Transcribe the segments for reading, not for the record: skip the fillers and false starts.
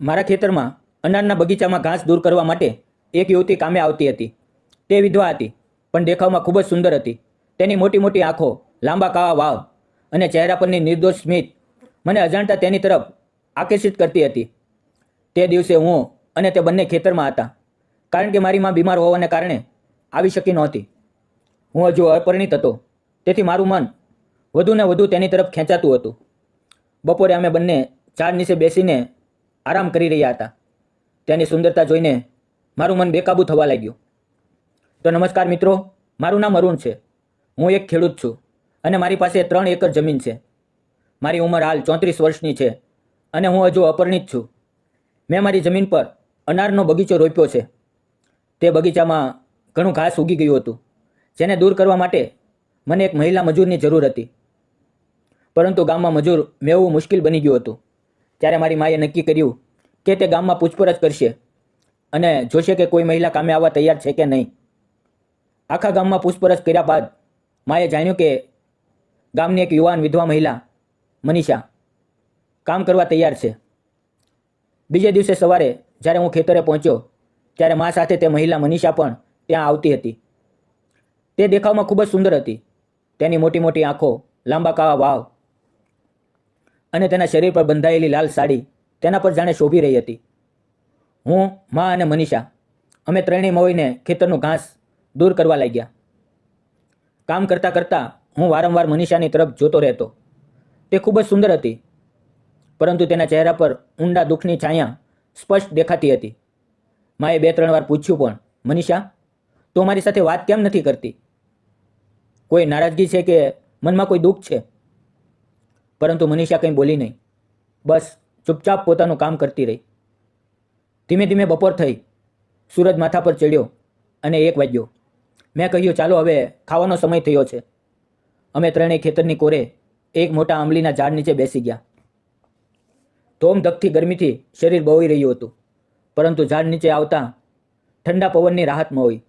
મારા ખેતરમાં અનારના બગીચામાં ઘાસ દૂર કરવા માટે એક યુવતી કામે આવતી હતી. તે વિધવા હતી, પણ દેખાવમાં ખૂબ જ સુંદર હતી. તેની મોટી મોટી આંખો, લાંબા કાળા વાળ અને ચહેરા પરની નિર્દોષ સ્મિત મને અજાણતા તેની તરફ આકર્ષિત કરતી હતી. તે દિવસે હું અને તે બંને ખેતરમાં હતા, કારણ કે મારી માં બીમાર હોવાને કારણે આવી શકી નહોતી. હું હજુ અપરિણિત હતો, તેથી મારું મન વધુ ને વધુ તેની તરફ ખેંચાતું હતું. બપોરે અમે બંને ઝાડ નીચે બેસીને આરામ કરી રહ્યા હતા. તેની સુંદરતા જોઈને મારું મન બેકાબૂ થવા લાગ્યું. તો નમસ્કાર મિત્રો, મારું નામ અરુણ છે. હું એક ખેડૂત છું અને મારી પાસે 3 એકર જમીન છે. મારી ઉંમર હાલ 34 વર્ષની છે અને હું હજુ અપરિણિત છું. મેં મારી જમીન પર અનારનો બગીચો રોપ્યો છે. તે બગીચામાં ઘણું ઘાસ ઉગી ગયું હતું, જેને દૂર કરવા માટે મને એક મહિલા મજૂરની જરૂર હતી. પરંતુ ગામમાં મજૂર મેળવવું મુશ્કેલ બની ગયું હતું. ત્યારે મારી માએ નક્કી કર્યું કે તે ગામમાં પૂછપરછ કરશે અને જોશે કે કોઈ મહિલા કામે આવવા તૈયાર છે કે નહીં. આખા ગામમાં પૂછપરછ કર્યા બાદ માએ જાણ્યું કે ગામની એક યુવાન વિધવા મહિલા મનીષા કામ કરવા તૈયાર છે. બીજે દિવસે સવારે જ્યારે હું ખેતરે પહોંચ્યો ત્યારે મા સાથે તે મહિલા મનીષા પણ ત્યાં આવતી હતી. તે દેખાવમાં ખૂબ જ સુંદર હતી. તેની મોટી મોટી આંખો, લાંબા કાળા વાળ અને તેના શરીર પર બંધાયેલી લાલ સાડી તેના પર જાણે શોભી રહી હતી. હું, મા અને મનીષા અમે ત્રણેય મળીને ખેતરનું ઘાસ દૂર કરવા લાગ્યા. કામ કરતાં કરતાં હું વારંવાર મનીષાની તરફ જોતો રહેતો. તે ખૂબ જ સુંદર હતી, પરંતુ તેના ચહેરા પર ઊંડા દુઃખની છાયા સ્પષ્ટ દેખાતી હતી. માએ 2-3 વાર પૂછ્યું પણ, મનીષા, તું અમારી સાથે વાત કેમ નથી કરતી? કોઈ નારાજગી છે કે મનમાં કોઈ દુઃખ છે? પરંતુ મનીષા કંઈ બોલી નહીં. બસ ચૂપચાપ પોતાનું કામ કરતી રહી. ધીમે ધીમે બપોર થઈ. સૂરજ માથા પર ચડ્યો અને 1 વાગ્યો. મેં કહ્યું, ચાલો હવે ખાવાનો સમય થયો છે. અમે ત્રણેય ખેતરની કોરે એક મોટા આંબલીના ઝાડ નીચે બેસી ગયા. ધોમધખતી ગરમીથી શરીર બળી રહ્યું હતું, પરંતુ ઝાડ નીચે આવતા ઠંડા પવનની રાહત મળી.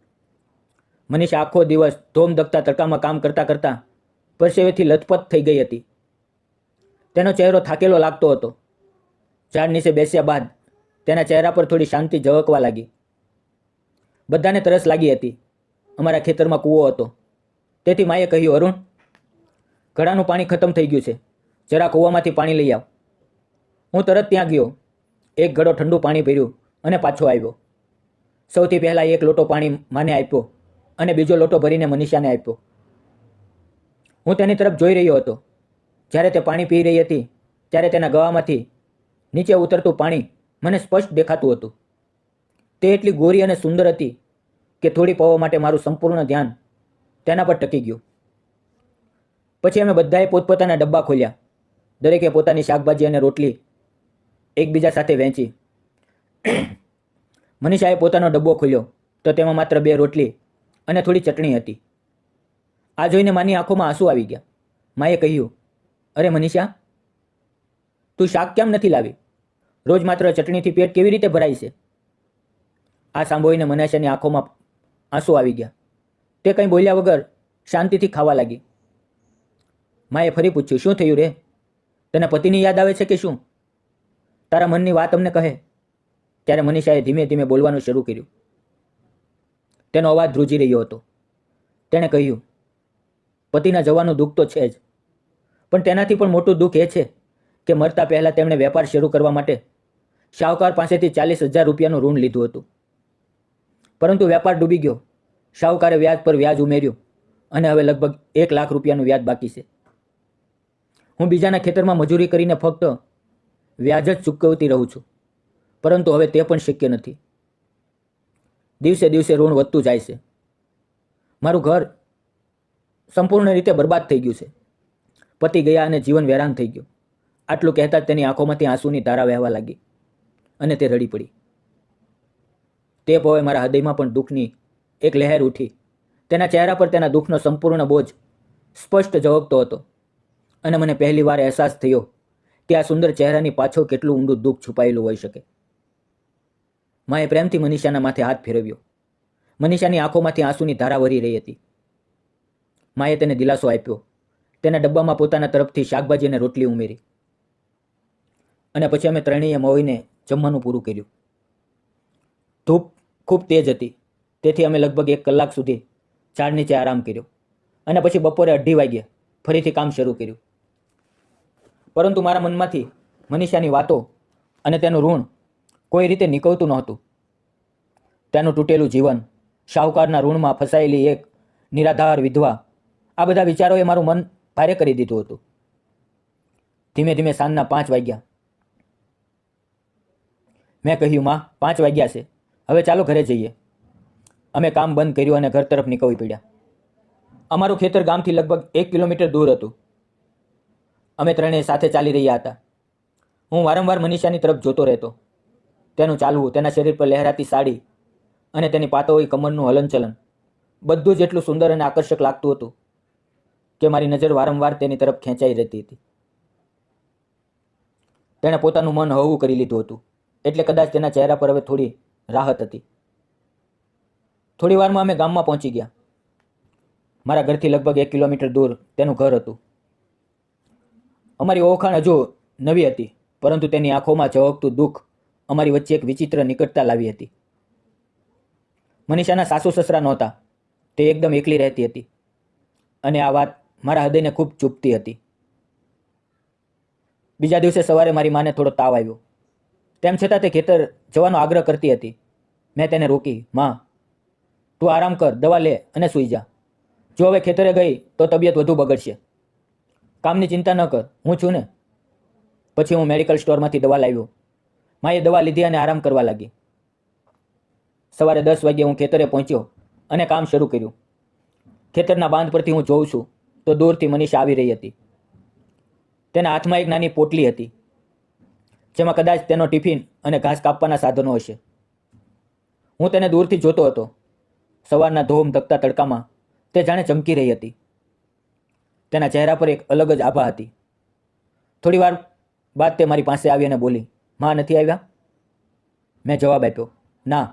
મનીષા આખો દિવસ ધોમધખતા તડકામાં કામ કરતાં કરતાં પરસેવેથી લથપથ થઈ ગઈ હતી. તેનો ચહેરો થાકેલો લાગતો હતો. ઝાડ નીચે બેસ્યા બાદ તેના ચહેરા પર થોડી શાંતિ ઝળકવા લાગી. બધાને તરસ લાગી હતી. અમારા ખેતરમાં કૂવો હતો, તેથી માએ કહ્યું, અરુણ, ઘડાનું પાણી ખતમ થઈ ગયું છે, જરા કૂવામાંથી પાણી લઈ આવ. હું તરત ત્યાં ગયો. એક ઘડો ઠંડુ પાણી ભર્યું અને પાછો આવ્યો. સૌથી પહેલાં 1 લોટો પાણી માને આપ્યો અને બીજો લોટો ભરીને મનીષાને આપ્યો. હું તેની તરફ જોઈ રહ્યો હતો. જ્યારે તે પાણી પી રહી હતી ત્યારે તેના ગળામાંથી નીચે ઉતરતું પાણી મને સ્પષ્ટ દેખાતું હતું. તે એટલી ગોરી અને સુંદર હતી કે થોડી પળો માટે મારું સંપૂર્ણ ધ્યાન તેના પર ટકી ગયું. પછી અમે બધાએ પોતપોતાના ડબ્બા ખોલ્યા. દરેકે પોતાની શાકભાજી અને રોટલી એકબીજા સાથે વહેંચી. મનીષાએ પોતાનો ડબ્બો ખોલ્યો તો તેમાં માત્ર 2 રોટલી અને થોડી ચટણી હતી. આ જોઈને માની આંખોમાં આંસુ આવી ગયા. માએ કહ્યું, અરે મનીષા, તું શાક કેમ નથી લાવી? રોજ માત્ર ચટણીથી પેટ કેવી રીતે ભરાય છે? આ સાંભળીને મનીષાની આંખોમાં આંસુ આવી ગયા. તે કંઈ બોલ્યા વગર શાંતિથી ખાવા લાગી. માએ ફરી પૂછ્યું, શું થયું રે? તને પતિની યાદ આવે છે કે શું? તારા મનની વાત અમને કહે. ત્યારે મનીષાએ ધીમે ધીમે બોલવાનું શરૂ કર્યું. તેનો અવાજ ધ્રુજી રહ્યો હતો. તેણે કહ્યું, પતિના જવાનું દુઃખ તો છે જ, પણ તેનાથી પણ મોટું દુઃખ એ છે કે મરતા પહેલાં તેમણે વેપાર શરૂ કરવા માટે શાહુકાર પાસેથી 40,000 રૂપિયાનું ઋણ લીધું હતું. પરંતુ વેપાર ડૂબી ગયો. શાહુકારે વ્યાજ પર વ્યાજ ઉમેર્યું અને હવે લગભગ 1 લાખ રૂપિયાનું વ્યાજ બાકી છે. હું બીજાના ખેતરમાં મજૂરી કરીને ફક્ત વ્યાજ જ ચૂકવતી રહું છું, પરંતુ હવે તે પણ શક્ય નથી. દિવસે દિવસે ઋણ વધતું જાય છે. મારું ઘર સંપૂર્ણ રીતે બરબાદ થઈ ગયું છે. પતિ ગયા અને જીવન વેરાન થઈ ગયું. આટલું કહેતા જ તેની આંખોમાંથી આંસુની ધારા વહેવા લાગી અને તે રડી પડી. તે પળે મારા હૃદયમાં પણ દુઃખની એક લહેર ઉઠી. તેના ચહેરા પર તેના દુઃખનો સંપૂર્ણ બોજ સ્પષ્ટ ઝળકતો હતો અને મને પહેલીવાર અહેસાસ થયો કે આ સુંદર ચહેરાની પાછળ કેટલું ઊંડું દુઃખ છુપાયેલું હોઈ શકે. માએ પ્રેમથી મનીષાના માથે હાથ ફેરવ્યો. મનીષાની આંખોમાંથી આંસુની ધારા વરી રહી હતી. માએ તેને દિલાસો આપ્યો. તેના ડબ્બામાં પોતાના તરફથી શાકભાજી અને રોટલી ઉમેરી અને પછી અમે ત્રણેય મળીને જમવાનું પૂરું કર્યું. ધૂપ ખૂબ તેજ હતી, તેથી અમે લગભગ 1 કલાક સુધી ઝાડ નીચે આરામ કર્યો અને પછી બપોરે 2:30 વાગ્યે ફરીથી કામ શરૂ કર્યું. પરંતુ મારા મનમાંથી મનીષાની વાતો અને તેનું ઋણ કોઈ રીતે નીકળતું નહોતું. તેનું તૂટેલું જીવન, શાહુકારના ઋણમાં ફસાયેલી એક નિરાધાર વિધવા, આ બધા વિચારોએ મારું મન ભારે કરી દીધું હતું. ધીમે ધીમે સાંજના 5 વાગ્યા. મેં કહ્યું, માં, 5 વાગ્યા છે, હવે ચાલો ઘરે જઈએ. અમે કામ બંધ કર્યું અને ઘર તરફ નીકળી પડ્યા. અમારું ખેતર ગામથી લગભગ 1 કિલોમીટર દૂર હતું. અમે ત્રણેય સાથે ચાલી રહ્યા હતા. હું વારંવાર મનીષાની તરફ જોતો રહેતો. તેનું ચાલવું, તેના શરીર પર લહેરાતી સાડી અને તેની પાતળી કમરનું હલનચલન બધું જ એટલું સુંદર અને આકર્ષક લાગતું હતું કે મારી નજર વારંવાર તેની તરફ ખેંચાઈ રહેતી હતી. તેણે પોતાનું મન હળવું કરી લીધું હતું, એટલે કદાચ તેના ચહેરા પર હવે થોડી રાહત હતી. થોડી વારમાં અમે ગામમાં પહોંચી ગયા. મારા ઘરથી લગભગ 1 કિલોમીટર દૂર તેનું ઘર હતું. અમારી ઓળખાણ હજુ નવી હતી, પરંતુ તેની આંખોમાં ઝળકતું દુઃખ અમારી વચ્ચે એક વિચિત્ર નિકટતા લાવી હતી. મનીષાના સાસુ સસરા નહોતા. તે એકદમ એકલી રહેતી હતી અને આ વાત મારા હૃદયને ખૂબ ચૂપતી હતી. બીજા દિવસે સવારે મારી માને થોડો તાવ આવ્યો. તેમ છતાં તે ખેતર જવાનો આગ્રહ કરતી હતી. મેં તેને રોકી. માં, તું આરામ કર, દવા લે અને સૂઈ જા. જો હવે ખેતરે ગઈ તો તબિયત વધુ બગડશે. કામની ચિંતા ન કર, હું છું ને. પછી હું મેડિકલ સ્ટોરમાંથી દવા લાવ્યો. માએ દવા લીધી અને આરામ કરવા લાગી. સવારે 10 વાગ્યે હું ખેતરે પહોંચ્યો અને કામ શરૂ કર્યું. ખેતરના બાંધ પરથી હું જોઉં છું તો દૂરથી મનીષા આવી રહી હતી. તેના હાથમાં એક નાની પોટલી હતી, જેમાં કદાચ તેનો ટિફિન અને ઘાસ કાપવાના સાધનો હશે. હું તેને દૂરથી જોતો હતો. સવારના ધોમ ધકતા તડકામાં તે જાણે ચમકી રહી હતી. તેના ચહેરા પર એક અલગ જ આભા હતી. થોડી વાર બાદ તે મારી પાસે આવી અને બોલી, માં નથી આવ્યા? મેં જવાબ આપ્યો, ના,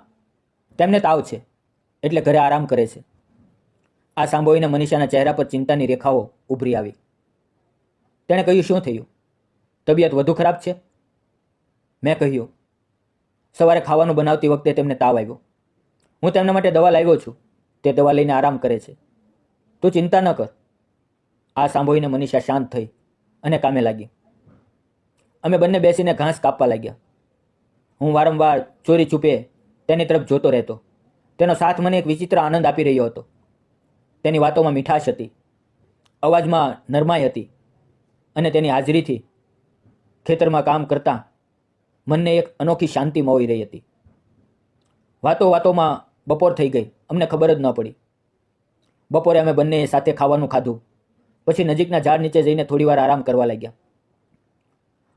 તેમને તાવ છે એટલે ઘરે આરામ કરે છે. આ સાંભળીને મનીષાના ચહેરા પર ચિંતાની રેખાઓ ઉભરી આવી. તેણે કહ્યું, શું થયું? તબિયત વધુ ખરાબ છે? મેં કહ્યું, સવારે ખાવાનું બનાવતી વખતે તેમને તાવ આવ્યો. હું તેમના માટે દવા લાવ્યો છું. તે દવા લઈને આરામ કરે છે. તું ચિંતા ન કર. આ સાંભળીને મનીષા શાંત થઈ અને કામે લાગી. અમે બંને બેસીને ઘાસ કાપવા લાગ્યા. હું વારંવાર ચોરી છુપે તેની તરફ જોતો રહેતો. તેનો સાથ મને એક વિચિત્ર આનંદ આપી રહ્યો હતો. તેની વાતોમાં મીઠાશ હતી, અવાજમાં નરમાઈ હતી અને તેની હાજરીથી ખેતરમાં કામ કરતાં મનને એક અનોખી શાંતિ મળી રહી હતી. વાતોમાં બપોર થઈ ગઈ, અમને ખબર જ ન પડી. બપોરે અમે બંને સાથે ખાવાનું ખાધું. પછી નજીકના ઝાડ નીચે જઈને થોડીવાર આરામ કરવા લાગ્યા.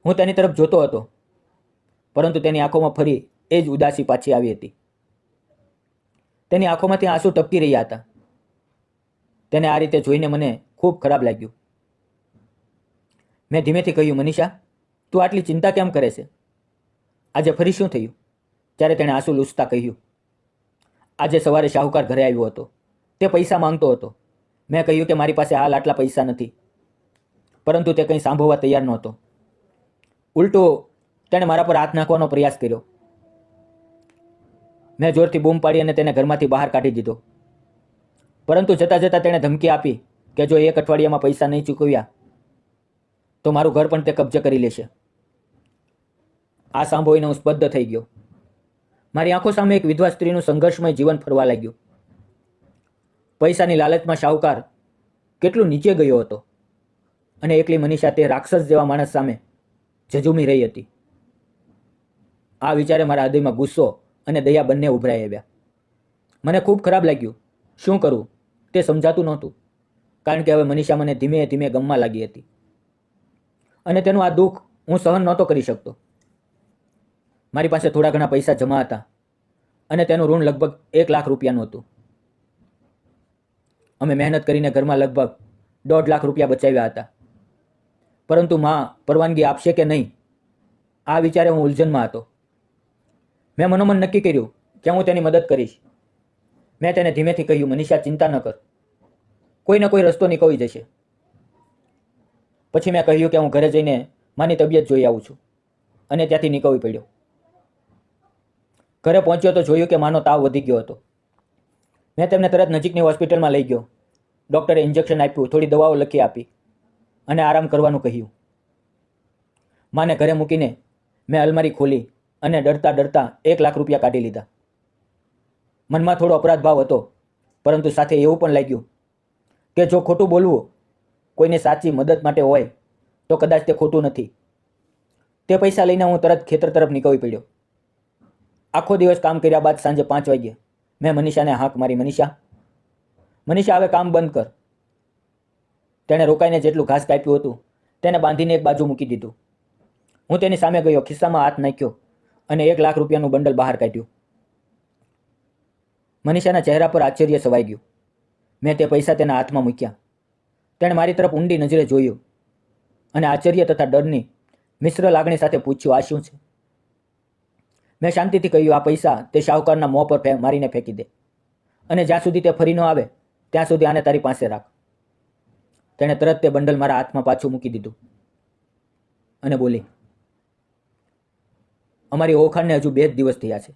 હું તેની તરફ જોતો હતો, પરંતુ તેની આંખોમાં ફરી એ જ ઉદાસી પાછી આવી હતી. તેની આંખોમાંથી આંસુ ટપકી રહ્યા હતા. તેને આ રીતે જોઈને મને ખૂબ ખરાબ લાગ્યું. મેં ધીમેથી કહ્યું, મનીષા, તું આટલી ચિંતા કેમ કરે છે? આજે ફરી શું થયું? ત્યારે તેણે આંસુ લૂછતા કહ્યું, આજે સવારે શાહુકાર ઘરે આવ્યો હતો. તે પૈસા માંગતો હતો. મેં કહ્યું કે મારી પાસે હાલ આટલા પૈસા નથી, પરંતુ તે કંઈ સાંભળવા તૈયાર નહોતો. ઉલટો તેણે મારા પર હાથ નાખવાનો પ્રયાસ કર્યો. મેં જોરથી બૂમ પાડી અને તેને ઘરમાંથી બહાર કાઢી દીધો. પરંતુ જતાં જતાં તેણે ધમકી આપી કે જો 1 અઠવાડિયામાં પૈસા નહીં ચૂકવ્યા તો મારું ઘર પણ તે કબજે કરી લેશે. આ સાંભળીને હું સ્તબ્ધ થઈ ગયો. મારી આંખો સામે એક વિધવા સ્ત્રીનું સંઘર્ષમય જીવન ફરવા લાગ્યું. પૈસાની લાલચમાં શાહુકાર કેટલું નીચે ગયો હતો અને એકલી મનીષા તે રાક્ષસ જેવા માણસ સામે ઝઝૂમી રહી હતી. આ વિચારે મારા હૃદયમાં ગુસ્સો અને દયા બંને ઉભરાઈ આવ્યા. મને ખૂબ ખરાબ લાગ્યું. શું કરું તે સમજાતું નહોતું, કારણ કે હવે મનીષા મને ધીમે ધીમે ગમવા લાગી હતી અને તેનું આ દુઃખ હું સહન નહોતો કરી શકતો. મારી પાસે થોડા ઘણા પૈસા જમા હતા અને તેનું ઋણ લગભગ 1 લાખ રૂપિયાનું હતું. અમે મહેનત કરીને ઘરમાં લગભગ 1.5 લાખ રૂપિયા બચાવ્યા હતા. પરંતુ માં પરવાનગી આપશે કે નહીં, આ વિચારે હું ઉલઝનમાં હતો. મેં મનોમન નક્કી કર્યું કે હું તેની મદદ કરીશ. મેં તેને ધીમેથી કહ્યું, મનીષા, ચિંતા ન કર, કોઈ ને કોઈ રસ્તો નીકળી જશે. પછી મેં કહ્યું કે હું ઘરે જઈને માની તબિયત જોઈ આવું છું અને ત્યાંથી નીકળવી પડ્યો. ઘરે પહોંચ્યો તો જોયું કે માનો તાવ વધી ગયો હતો. મેં તેમને તરત નજીકની હોસ્પિટલમાં લઈ ગયો. ડૉક્ટરે ઇન્જેક્શન આપ્યું, થોડી દવાઓ લખી આપી અને આરામ કરવાનું કહ્યું. માને ઘરે મૂકીને મેં અલમારી ખોલી અને ડરતા ડરતા 1 લાખ રૂપિયા કાઢી લીધા. મનમાં થોડો અપરાધ ભાવ હતો, પરંતુ સાથે એવું પણ લાગ્યું કે જો ખોટું બોલવું કોઈને સાચી મદદ માટે હોય તો કદાચ તે ખોટું નથી. તે પૈસા લઈને હું તરત ખેતર તરફ નીકળી પડ્યો. આખો દિવસ કામ કર્યા બાદ સાંજે 5 વાગ્યે મેં મનીષાને હાંક મારી, મનીષા હવે કામ બંધ કર. તેણે રોકાઈને જેટલું ઘાસ કાપ્યું હતું તેને બાંધીને એક બાજુ મૂકી દીધું. હું તેની સામે ગયો, ખિસ્સામાં હાથ નાખ્યો અને 1 લાખ રૂપિયાનું બંડલ બહાર કાઢ્યું. મનીષાના ચહેરા પર આશ્ચર્ય છવાઈ ગયું. મેં તે પૈસા તેના હાથમાં મૂક્યા. તેણે મારી તરફ ઊંડી નજરે જોયું અને આશ્ચર્ય તથા ડરની મિશ્ર લાગણી સાથે પૂછ્યું, આ શું છે? મેં શાંતિથી કહ્યું, આ પૈસા તે શાહુકારના મોં પર મારીને ફેંકી દે અને જ્યાં સુધી તે ફરી ન આવે ત્યાં સુધી આને તારી પાસે રાખ. તેણે તરત તે બંડલ મારા હાથમાં પાછું મૂકી દીધું અને બોલી, અમારી ઓળખાણને હજુ 2 જ દિવસ થયા છે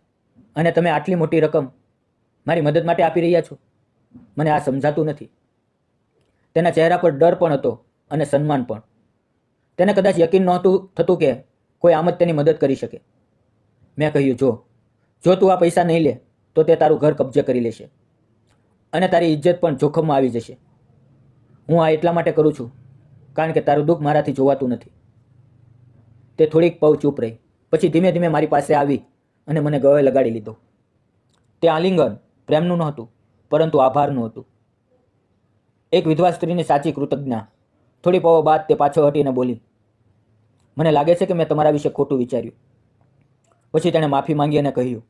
અને તમે આટલી મોટી રકમ મારી મદદ માટે આપી રહ્યા છો? મને આ સમજાતું નથી. તેના ચહેરા પર ડર પણ હતો અને સન્માન પણ. તેને કદાચ યકીન નહોતું થતું કે કોઈ આમ જ તેની મદદ કરી શકે. મેં કહ્યું, જો તું આ પૈસા નહીં લે તો તે તારું ઘર કબજે કરી લેશે અને તારી ઇજ્જત પણ જોખમમાં આવી જશે. હું આ એટલા માટે કરું છું કારણ કે તારું દુઃખ મારાથી જોવાતું નથી. તે થોડીક પળ ચૂપ રહી, પછી ધીમે ધીમે મારી પાસે આવી અને મને ગળે લગાડી લીધો. તે આલિંગન પ્રેમનું નહોતું, પરંતુ આભારનું હતું. એક વિધવા સ્ત્રીની સાચી કૃતજ્ઞતા. થોડી પળો બાદ તે પાછળ હટીને બોલી, મને લાગે છે કે મેં તમારા વિશે ખોટું વિચાર્યું. પછી તેણે માફી માંગી અને કહ્યું,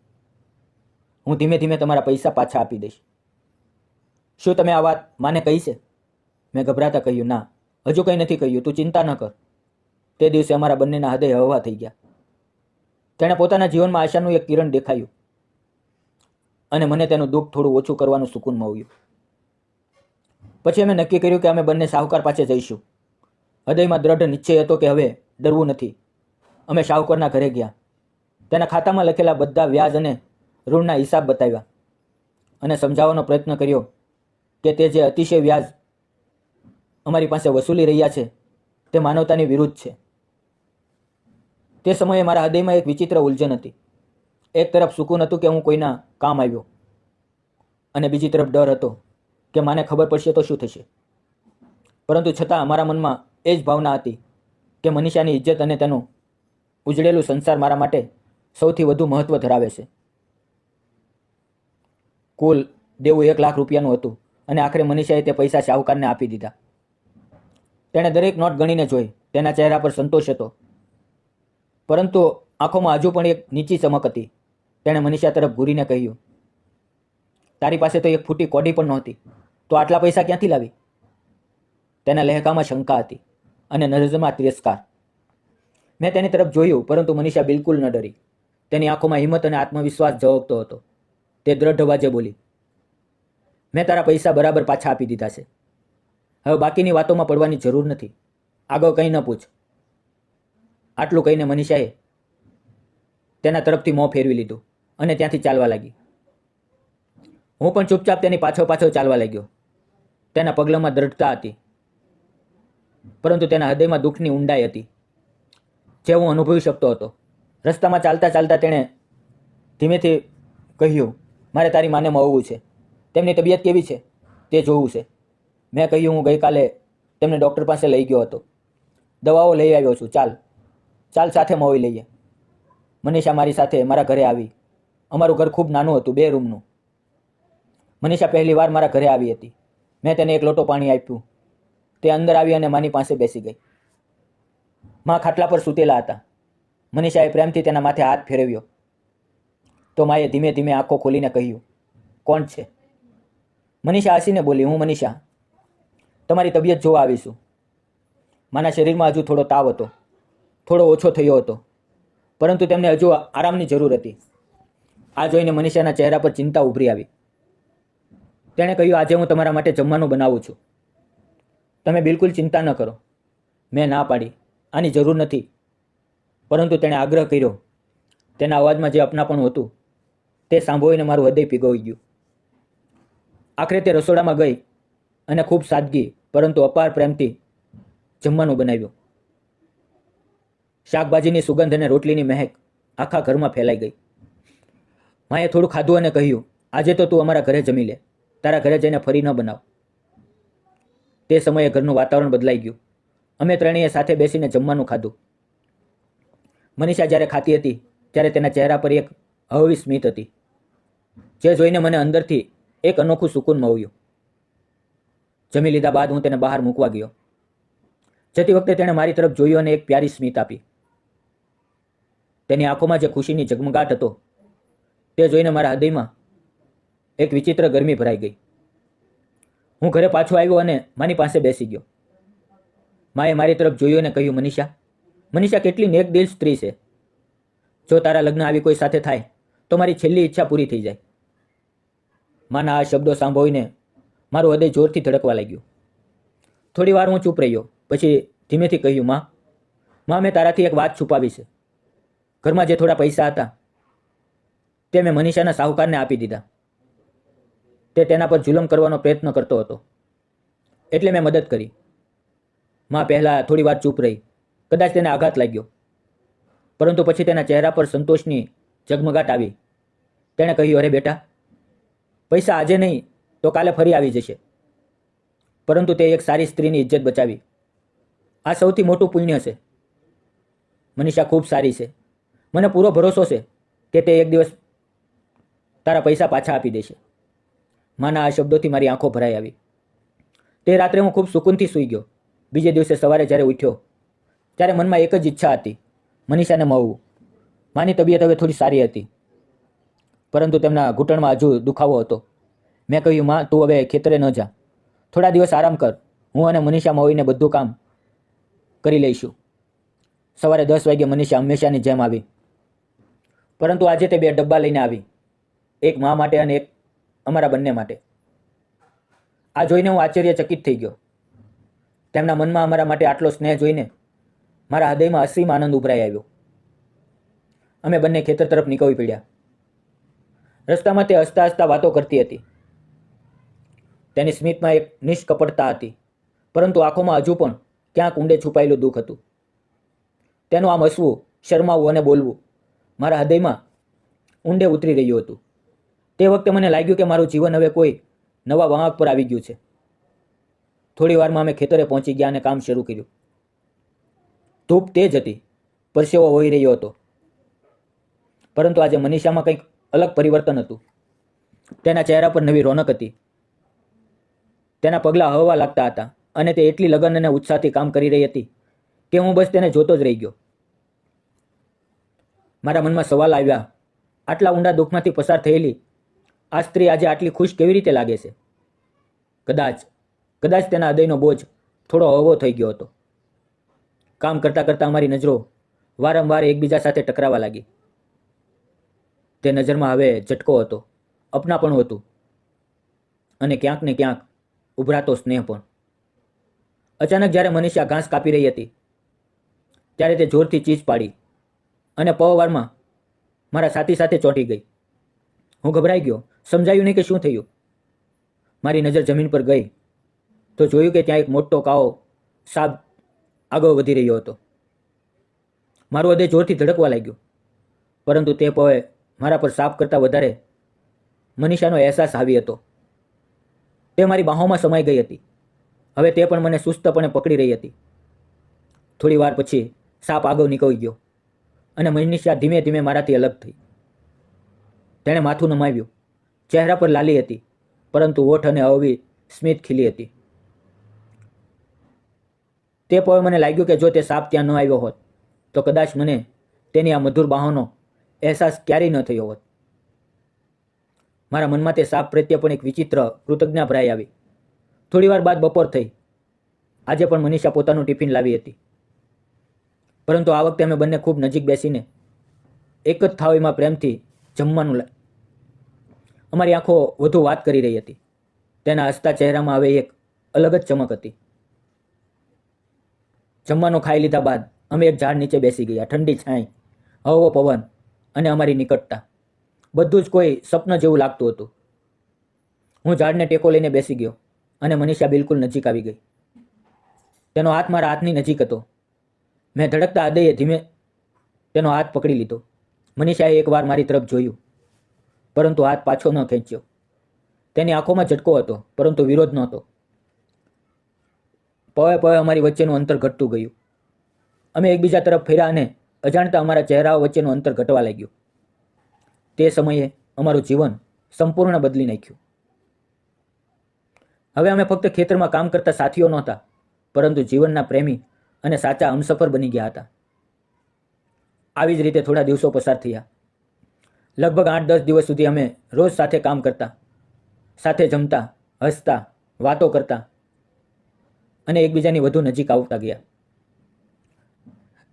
હું ધીમે ધીમે તમારા પૈસા પાછા આપી દઈશ. શું તમે આ વાત માને કહી છે? મેં ગભરાતા કહ્યું, ના, હજુ કંઈ નથી કહ્યું, તું ચિંતા ન કર. તે દિવસે અમારા બંનેના હૃદય હળવા થઈ ગયા. તેણે પોતાના જીવનમાં આશાનું એક કિરણ દેખાયું અને મને તેનું દુઃખ થોડું ઓછું કરવાનું સુકૂન મળ્યું. પછી અમે નક્કી કર્યું કે અમે બંને શાહુકાર પાસે જઈશું. હૃદયમાં દ્રઢ નિશ્ચય હતો કે હવે ડરવું નથી. અમે શાહુકારના ઘરે ગયા. તેના ખાતામાં લખેલા બધા વ્યાજ અને ઋણના હિસાબ બતાવ્યા અને સમજાવવાનો પ્રયત્ન કર્યો કે તે જે અતિશય વ્યાજ અમારી પાસે વસૂલી રહ્યા છે તે માનવતાની વિરુદ્ધ છે. તે સમયે મારા હૃદયમાં એક વિચિત્ર ઉલઝન હતી. એક તરફ સુકૂન હતું કે હું કોઈના કામ આવ્યો અને બીજી તરફ ડર હતો કે માને ખબર પડશે તો શું થશે. પરંતુ છતાં અમારા મનમાં એ જ ભાવના હતી કે મનીષાની ઇજ્જત અને તેનું ઉજળેલું સંસાર મારા માટે સૌથી વધુ મહત્વ ધરાવે છે. કુલ દેવું 1 લાખ રૂપિયાનું હતું અને આખરે મનીષાએ તે પૈસા શાહુકારને આપી દીધા. તેણે દરેક નોટ ગણીને જોઈ. તેના ચહેરા પર સંતોષ હતો, પરંતુ આંખોમાં હજુ પણ એક નીચી ચમક હતી. તેણે મનીષા તરફ ઘૂરીને કહ્યું, તારી પાસે તો એક ફૂટી કોડી પણ નહોતી, તો આટલા પૈસા ક્યાંથી લાવી? તેના લહેકામાં શંકા હતી અને નજરમાં તિરસ્કાર. મેં તેની તરફ જોયું, પરંતુ મનીષા બિલકુલ ન ડરી. તેની આંખોમાં હિંમત અને આત્મવિશ્વાસ ઝળકતો હતો. તે દ્રઢ અવાજે બોલી, મેં તારા પૈસા બરાબર પાછા આપી દીધા છે. હવે બાકીની વાતોમાં પડવાની જરૂર નથી. આગળ કંઈ ન પૂછ. આટલું કહીને મનીષાએ તેના તરફથી મોં ફેરવી લીધું અને ત્યાંથી ચાલવા લાગી. હું પણ ચૂપચાપ તેની પાછળ ચાલવા લાગ્યો. તેના પગલામાં દ્રઢતા હતી, પરંતુ તેના હૃદયમાં દુઃખની ઊંડાઈ હતી જે હું અનુભવી શકતો હતો. રસ્તામાં ચાલતા ચાલતા તેણે ધીમેથી કહ્યું, મારે તારી માને મળવું છે. તેમની તબિયત કેવી છે તે જોવું છે. મેં કહ્યું, હું ગઈકાલે તેમને ડૉક્ટર પાસે લઈ ગયો હતો. દવાઓ લઈ આવ્યો છું. ચાલ સાથે મળી લઈએ. મનીષા મારી સાથે મારા ઘરે આવી. અમારું ઘર ખૂબ નાનું હતું, 2 રૂમનું. મનીષા પહેલી વાર મારા ઘરે આવી હતી. મેં તેને એક લોટો પાણી આપ્યું. તે અંદર આવી અને માની પાસે બેસી ગઈ. મા ખાટલા પર સૂતેલા હતા. મનીષાએ પ્રેમથી તેના માથે હાથ ફેરવ્યો તો માએ ધીમે ધીમે આંખો ખોલીને કહ્યું, કોણ છે? મનીષા હસીને બોલી, હું મનીષા. તમારી તબિયત જોવા આવીશું. માના શરીરમાં હજુ થોડો તાવ હતો, થોડો ઓછો થયો હતો, પરંતુ તેમને હજુ આરામની જરૂર હતી. આ જોઈને મનીષાના ચહેરા પર ચિંતા ઉભરી આવી. તેણે કહ્યું, આજે હું તમારા માટે જમવાનું બનાવું છું. તમે બિલકુલ ચિંતા ન કરો. મેં ના પાડી, આની જરૂર નથી. પરંતુ તેણે આગ્રહ કર્યો. તેના અવાજમાં જે અપનાપણું હતું તે સાંભળીને મારું હૃદય પીગળી ગયું. આખરે તે રસોડામાં ગઈ અને ખૂબ સાદગી પરંતુ અપાર પ્રેમથી જમવાનું બનાવ્યું. શાકભાજીની સુગંધ અને રોટલીની મહેક આખા ઘરમાં ફેલાઈ ગઈ. માએ થોડું ખાધું અને કહ્યું, આજે તો તું અમારા ઘરે જમી લે, તારા ઘરે જઈને ફરી ન બનાવ. તે સમયે ઘરનું વાતાવરણ બદલાઈ ગયું. અમે ત્રણેય સાથે બેસીને જમવાનું ખાધું. મનીષા જ્યારે ખાતી હતી ત્યારે તેના ચહેરા પર એક હળવી સ્મિત હતી, જે જોઈને મને અંદરથી એક અનોખું સુકૂન મળ્યું. જમી લીધા બાદ હું તેને બહાર મૂકવા ગયો. જતી વખતે તેણે મારી તરફ જોયું અને એક પ્યારી સ્મિત આપી. તેની આંખોમાં જે ખુશીની ઝગમગાટ હતો તે જોઈને મારા હૃદયમાં એક વિચિત્ર ગરમી ભરાઈ ગઈ. હું ઘરે પાછો આવ્યો અને માની પાસે બેસી ગયો. માએ મારી તરફ જોયું અને કહ્યું, મનીષા કેટલી નેકદિલ સ્ત્રી છે. જો તારા લગ્ન આવી કોઈ સાથે થાય તો મારી છેલ્લી ઈચ્છા પૂરી થઈ જાય. માના આ શબ્દો સાંભળીને મારું હૃદય જોરથી ધડકવા લાગ્યું. થોડી વાર હું ચૂપ રહ્યો. પછી ધીમેથી કહ્યું, માં, મેં તારાથી એક વાત છુપાવી છે. ઘરમાં જે થોડા પૈસા હતા તે મેં મનીષાના સાહુકારને આપી દીધા. તે તેના પર જુલમ કરવાનો પ્રયત્ન કરતો હતો, એટલે મેં મદદ કરી. માં પહેલાં થોડી વાર ચૂપ રહી. કદાચ તેને આઘાત લાગ્યો, પરંતુ પછી તેના ચહેરા પર સંતોષની ઝગમગાટ આવી. તેણે કહ્યું, અરે બેટા, પૈસા આજે નહીં તો કાલે ફરી આવી જશે, પરંતુ તે એક સારી સ્ત્રીની ઇજ્જત બચાવી. આ સૌથી મોટું પુણ્ય છે. મનીષા ખૂબ સારી છે. મને પૂરો ભરોસો છે કે તે એક દિવસ તારા પૈસા પાછા આપી દેશે. માના આ શબ્દોથી મારી આંખો ભરાઈ આવી. તે રાત્રે હું ખૂબ સુકૂનથી સૂઈ ગયો. બીજે દિવસે સવારે જ્યારે ઉઠ્યો ત્યારે મનમાં એક જ ઈચ્છા હતી, મનીષાને મળવું. માની તબિયત હવે થોડી સારી હતી, પરંતુ તેમના ઘૂંટણમાં હજુ દુખાવો હતો. મેં કહ્યું, માં, તું હવે ખેતરે ન જા, થોડા દિવસ આરામ કર. હું અને મનીષા મળીને બધું કામ કરી લઈશું. સવારે 10 વાગ્યે મનીષા હંમેશાની જેમ આવી, પરંતુ આજે તે 2 ડબ્બા લઈને આવી, એક મા માટે અને એક અમારા બંને માટે. આ જોઈને હું આશ્ચર્યચકિત થઈ ગયો. તેમના મનમાં અમારા માટે આટલો સ્નેહ જોઈને મારા હૃદયમાં અસીમ આનંદ ઉભરાઈ આવ્યો. અમે બંને ખેતર તરફ નીકળી પડ્યા. રસ્તામાં તે હસતા હસતા વાતો કરતી હતી. તેની સ્મિતમાં એક નિષ્કપટતા હતી, પરંતુ આંખોમાં હજુ પણ ક્યાંક ઊંડે છુપાયેલું દુઃખ હતું. તેનું આમ હસવું, શરમાવવું અને બોલવું મારા હૃદયમાં ઊંડે ઉતરી રહ્યું હતું. તે વખતે મને લાગ્યું કે મારું જીવન હવે કોઈ નવા વળાંક પર આવી ગયું છે. થોડી વારમાં અમે ખેતરે પહોંચી ગયા અને કામ શરૂ કર્યું. ધૂપ તેજ હતી, પરસેવો હોઈ રહ્યો હતો, પરંતુ આજે મનીષામાં કંઈક અલગ પરિવર્તન હતું. તેના ચહેરા પર નવી રોનક હતી. તેના પગલાં હળવા લાગતા હતા અને તે એટલી લગન અને ઉત્સાહથી કામ કરી રહી હતી કે હું બસ તેને જોતો જ રહી ગયો. મારા મનમાં સવાલ આવ્યા, આટલા ઊંડા દુઃખમાંથી પસાર થયેલી આ સ્ત્રી આજે આટલી ખુશ કેવી રીતે લાગે છે? કદાચ તેના હૃદયનો બોજ થોડો હળવો થઈ ગયો હતો. કામ કરતાં કરતાં અમારી નજરો વારંવાર એકબીજા સાથે ટકરાવા લાગી. તે નજરમાં હવે ઝટકો હતો, અપનાપણું હતું અને ક્યાંક ને ક્યાંક ઉભરાતો સ્નેહ પણ. અચાનક જ્યારે મનીષા ઘાસ કાપી રહી હતી ત્યારે તે જોરથી ચીસ પાડી અને પળવારમાં મારા છાતી સાથે ચોંટી ગઈ. હું ગભરાઈ ગયો, સમજાયું નહીં કે શું થયું. મારી નજર જમીન પર ગઈ તો જોયું કે ત્યાં એક મોટો કાળો સાપ આગળ વધી રહ્યો હતો. મારું હૃદય જોરથી ધડકવા લાગ્યું, પરંતુ તે પળે મારા પર સાપ કરતાં વધારે મનીષાનો અહેસાસ આવી હતો. તે મારી બાહોમાં સમાઈ ગઈ હતી. હવે તે પણ મને સુસ્તપણે પકડી રહી હતી. થોડી વાર પછી સાપ આગળ નીકળી ગયો અને મનીષા ધીમે ધીમે મારાથી અલગ થઈ. તેણે માથું નમાવ્યું. ચહેરા પર લાલી હતી, પરંતુ હોઠ અને હળવી સ્મિત ખીલી હતી. તે પળે મને લાગ્યું કે જો તે સાપ ત્યાં ન આવ્યો હોત તો કદાચ મને તેની આ મધુર બાહોનો અહેસાસ ક્યારેય ન થયો હોત. મારા મનમાં તે સાપ પ્રત્યે પણ એક વિચિત્ર કૃતજ્ઞતા ભરાઈ આવી. થોડી વાર બાદ બપોર થઈ. આજે પણ મનીષા પોતાનું ટિફિન લાવી હતી, પરંતુ આ વખતે અમે બંને ખૂબ નજીક બેસીને એક જ થાળીમાં પ્રેમથી જમવાનું. અમારી આંખો વધુ વાત કરી રહી હતી. તેના હસતા ચહેરામાં હવે એક અલગ જ ચમક હતી. જમવાનું ખાઈ લીધા બાદ અમે એક ઝાડ નીચે બેસી ગયા. ઠંડી છાંય, હળવો પવન અને અમારી નિકટતા બધું જ કોઈ સ્વપ્ન જેવું લાગતું હતું. હું ઝાડને ટેકો લઈને બેસી ગયો અને મનીષા બિલકુલ નજીક આવી ગઈ. તેનો હાથ મારા હાથની નજીક હતો. મેં ધડકતા હૃદયે ધીમે તેનો હાથ પકડી લીધો. મનીષાએ એકવાર મારી તરફ જોયું, પરંતુ હાથ પાછો ન ખેંચ્યો. તેની આંખોમાં ઝટકો હતો, પરંતુ વિરોધ નહોતો. પળે પળે અમારી વચ્ચેનું અંતર ઘટતું ગયું. અમે એકબીજા તરફ ફર્યા અને અજાણતા અમારા ચહેરાઓ વચ્ચેનું અંતર ઘટવા લાગ્યું. તે સમયે અમારું જીવન સંપૂર્ણ બદલી નાખ્યું. હવે અમે ફક્ત ખેતરમાં કામ કરતા સાથીઓ નહોતા, પરંતુ જીવનના પ્રેમી અને સાચા હમસફર બની ગયા હતા. આવી જ રીતે થોડા દિવસો પસાર થયા. લગભગ 8-10 દિવસ સુધી અમે રોજ સાથે કામ કરતા, સાથે જમતા, હસતા, વાતો કરતા અને એકબીજાની વધુ નજીક આવતા ગયા.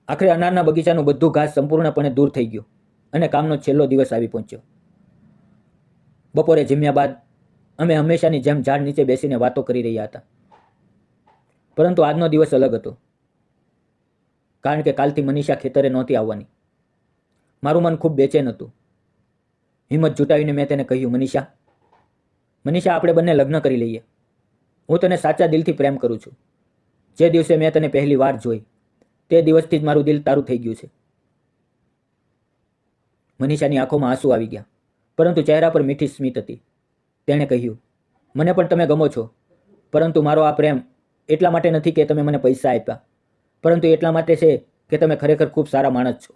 આખરે અનારના બગીચાનું બધું ઘાસ સંપૂર્ણપણે દૂર થઈ ગયું અને કામનો છેલ્લો દિવસ આવી પહોંચ્યો. બપોરે જમ્યા બાદ અમે હંમેશાની જેમ ઝાડ નીચે બેસીને વાતો કરી રહ્યા હતા. પરંતુ આજનો દિવસ અલગ હતો, કારણ કે કાલથી મનીષા ખેતરે નહોતી આવવાની. મારું મન ખૂબ બેચેન હતું. હિંમત જુટાવીને મેં તેને કહ્યું, મનીષા, આપણે બંને લગ્ન કરી લઈએ. હું તને સાચા દિલથી પ્રેમ કરું છું. જે દિવસે મેં તને પહેલી વાર જોઈ, તે દિવસથી જ મારું દિલ તારું થઈ ગયું છે. મનીષાની આંખોમાં આંસુ આવી ગયા, પરંતુ ચહેરા પર મીઠી સ્મિત હતી. તેણે કહ્યું, મને પણ તમે ગમો છો, પરંતુ મારો આ પ્રેમ એટલા માટે નથી કે તમે મને પૈસા આપ્યા, પરંતુ એટલા માટે છે કે તમે ખરેખર ખૂબ સારા માણસ છો.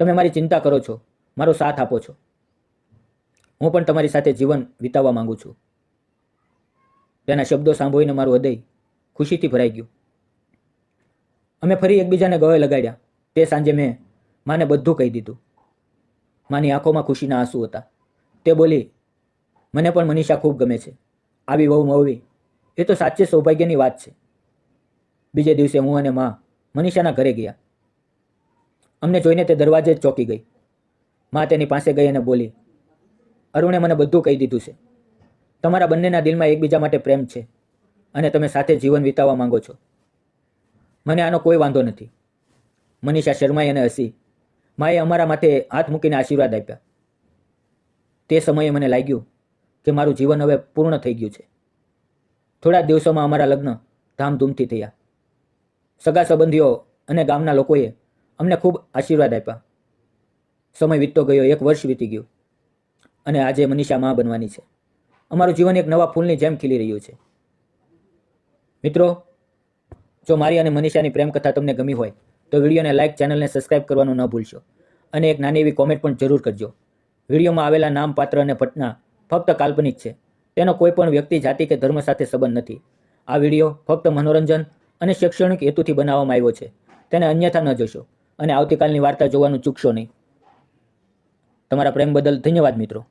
તમે મારી ચિંતા કરો છો, મારો સાથ આપો છો. હું પણ તમારી સાથે જીવન વિતાવવા માંગુ છું. તેના શબ્દો સાંભળીને મારું હૃદય ખુશીથી ભરાઈ ગયું. અમે ફરી એકબીજાને ગળે લગાડ્યા. તે સાંજે મેં માને બધું કહી દીધું. માની આંખોમાં ખુશીના આંસુ હતા. તે બોલી, મને પણ મનીષા ખૂબ ગમે છે. આવી વહુ મળવી એ તો સાચે સૌભાગ્યની વાત છે. બીજે દિવસે હું અને મા મનીષાના ઘરે ગયા. અમને જોઈને તે દરવાજે જ ચોંકી ગઈ. મા તેની પાસે ગઈ અને બોલી, અરુણે મને બધું કહી દીધું છે. તમારા બંનેના દિલમાં એકબીજા માટે પ્રેમ છે અને તમે સાથે જીવન વિતાવવા માંગો છો. મને આનો કોઈ વાંધો નથી. મનીષા શરમાઈ અને હસી. માએ અમારા માથે હાથ મૂકીને આશીર્વાદ આપ્યા. તે સમયે મને લાગ્યું કે મારું જીવન હવે પૂર્ણ થઈ ગયું છે. થોડા જ દિવસોમાં અમારા લગ્ન ધામધૂમથી થયા. સગા સંબંધીઓ અને ગામના લોકોએ અમને ખૂબ આશીર્વાદ આપ્યા. સમય વીતતો ગયો. 1 વર્ષ વીતી ગયું અને આજે મનીષા મા બનવાની છે. અમારું જીવન એક નવા ફૂલની જેમ ખીલી રહ્યું છે. મિત્રો, જો મારી અને મનીષાની પ્રેમ કથા તમને ગમી હોય તો વિડીયોને લાઇક, ચેનલને સબસ્ક્રાઇબ કરવાનું ન ભૂલશો અને એક નાની એવી કોમેન્ટ પણ જરૂર કરજો. વિડીયોમાં આવેલા નામ, પાત્ર અને ઘટના ફક્ત કાલ્પનિક છે. તેનો કોઈ પણ વ્યક્તિ, જાતિ કે ધર્મ સાથે સંબંધ નથી. આ વિડીયો ફક્ત મનોરંજન અને શૈક્ષણિક હેતુથી બનાવવામાં આવ્યો છે. તેને અન્યથા ન જોશો અને આવતીકાલની વાર્તા જોવાનું ચૂકશો નહીં. તમારા પ્રેમ બદલ ધન્યવાદ મિત્રો.